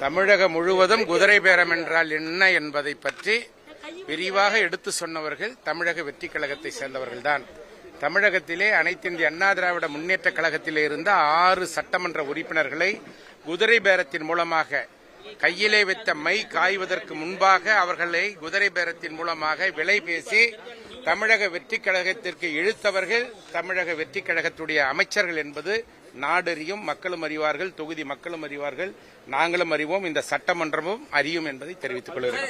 தமிழகம் முழுவதும் குதிரை பேரம் என்றால் என்ன என்பதை பற்றி விரிவாக எடுத்து சொன்னவர்கள் தமிழக வெற்றி கழகத்தை சேர்ந்தவர்கள்தான். தமிழகத்திலே அனைத்து இந்திய அண்ணா திராவிட முன்னேற்ற கழகத்திலே இருந்த 6 சட்டமன்ற உறுப்பினர்களை குதிரை பேரத்தின் மூலமாக கையிலே வைத்த மை காய்வதற்கு முன்பாக அவர்களை குதிரை பேரத்தின் மூலமாக விலை பேசி தமிழக வெற்றி கழகத்திற்கு இழுத்தவர்கள் தமிழக வெற்றி கழகத்துடைய அமைச்சர்கள் என்பது நாடறியும், மக்களும் அறிவார்கள், தொகுதி மக்களும் அறிவார்கள், நாங்களும் அறிவோம், இந்த சட்டமன்றமும் அறியும் என்பதை தெரிவித்துக் கொள்கிறேன்.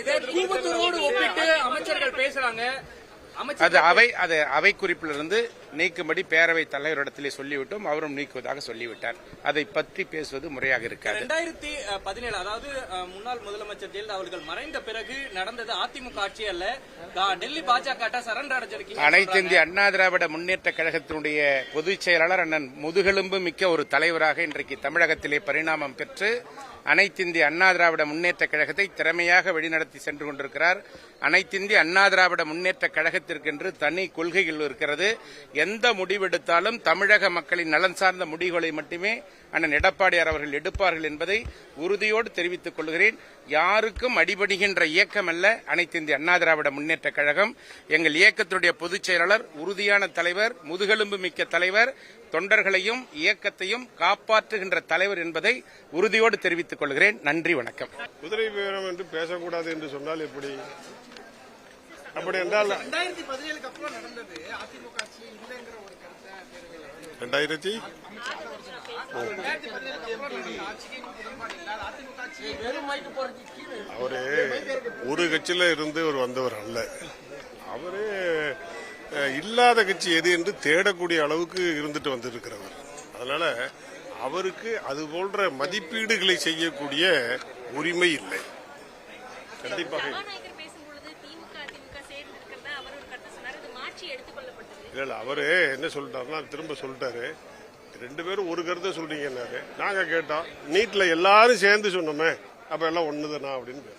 அது அவை குறிப்பிலிருந்து நீக்கும்படி பேரவைத் தலைவரிடத்திலே சொல்லிவிட்டோம். அவரும் நீக்குவதாக சொல்லிவிட்டார். அதை பற்றி பேசுவது முறையாக இருக்காது. 2017 அதாவது முன்னாள் முதலமைச்சர் ஜெயலலிதா அவர்கள் மறைந்த பிறகு நடந்தது அதிமுக ஆட்சி அல்ல, டெல்லி பாஜக சரண்டர் அடைஞ்சிருக்கீங்க. அனைத்து இந்திய அண்ணா திராவிட முன்னேற்ற கழகத்தினுடைய பொதுச் செயலாளர் அண்ணன் முதுகெலும்பு மிக்க ஒரு தலைவராக இன்றைக்கு தமிழகத்திலே பரிணாமம் பெற்று அனைத்து இந்திய அண்ணா திராவிட முன்னேற்ற கழகத்தை திறமையாக வழிநடத்தி சென்று கொண்டிருக்கிறார். அனைத்து இந்திய அண்ணா திராவிட முன்னேற்ற கழகத்திற்கென்று தனி கொள்கைகள் இருக்கிறது. எந்த முடிவெடுத்தாலும் தமிழக மக்களின் நலன் சார்ந்த முடிவுகளை மட்டுமே அண்ணன் எடப்பாடியார் அவர்கள் எடுப்பார்கள் என்பதை உறுதியோடு தெரிவித்துக் கொள்கிறேன். யாருக்கும் அடிபடுகின்ற இயக்கம் அல்ல அனைத்து இந்திய அண்ணா திராவிட முன்னேற்ற கழகம். எங்கள் இயக்கத்துடைய பொதுச் செயலாளர் உறுதியான தலைவர், முதுகெலும்பு மிக்க தலைவர், தொண்டர்களையும் இயக்கத்தையும் காப்பாற்றுகின்ற தலைவர் என்பதை உறுதியோடு தெரிவித்துக் கொள்கிறேன். நன்றி, வணக்கம். குதிரை பேரம் என்று பேசக்கூடாது என்று சொன்னால் எப்படி? அப்படி என்றால் 2017 அப்புறம் நடந்தது அதிமுக ஆட்சி இல்லைங்கிற ஒரு கருத்தை 2017 அவரு ஒரு கட்சியில இருந்து அவர் வந்தவர் அல்ல. அவரு இல்லாத கட்சி எது என்று தேடக்கூடிய அளவுக்கு இருந்துட்டு வந்திருக்கிறவர். அதனால அவருக்கு அது போன்ற மதிப்பீடுகளை செய்யக்கூடிய உரிமை இல்லை. கண்டிப்பாக இல்ல. அவரு என்ன சொல்லிட்டாருன்னா திரும்ப சொல்லிட்டாரு, 2 பேரும் ஒரு கருத்தை சொல்றீங்கன்னாரு. நாங்க கேட்டோம், நீட்ல எல்லாரும் சேர்ந்து சொன்னோமே, அப்ப எல்லாம் ஒண்ணுதானா அப்படின்னு.